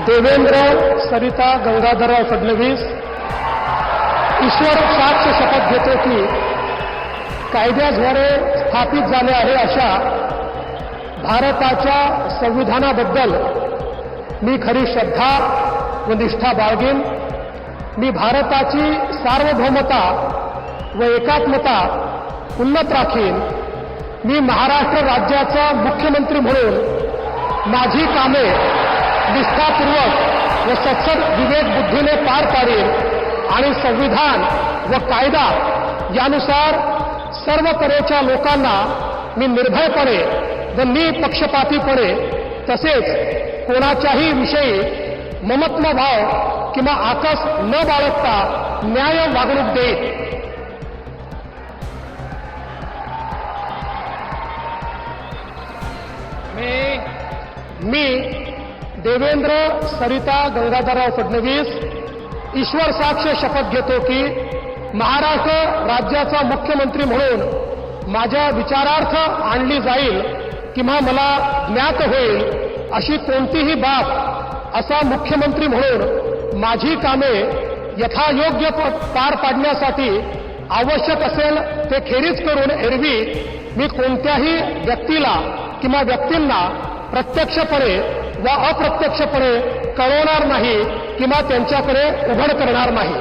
देवेंद्र सरिता गंगाधरराव फडणवीस ईश्वर साक्ष शपथ घेतो की कायद्याद्वारे स्थापित झाले आहे अशा भारताच्या संविधानाबद्दल मी खरी श्रद्धा व निष्ठा बाळगेन। मी भारताची सार्वभौमता व एकात्मता उन्नत राखीन। मी महाराष्ट्र राज्याचा मुख्यमंत्री म्हणून माझी कामे निष्ठापूर्वक व सत्सद विवेक बुद्धीने पार पाडेन आणि संविधान व कायदा यानुसार सर्व तऱ्हेच्या लोकांना मी निर्भयपणे व निपक्षपातीपणे तसेच कोणाच्याही विषयी ममत्व भाव किंवा आकस न बाळगता न्याय वागणूक देईन। मी देवेंद्र सरिता गंगाधरराव फडणवीस ईश्वर साक्ष शपथ घेतो की महाराष्ट्र राज्याचा मुख्यमंत्री म्हणून माझ्या विचारार्थ आणली जाईल किंवा मला ज्ञात होईल अशी कोणतीही बाब असा मुख्यमंत्री म्हणून माझी कामे यथायोग्य पार पाडण्यासाठी आवश्यक असेल ते खेरीज करून एरवी मी कोणत्याही व्यक्तीला किंवा व्यक्तींना प्रत्यक्षपणे व अप्रत्यक्षपणे कळवणार नाही किंवा त्यांच्याकडे उघड करणार नाही।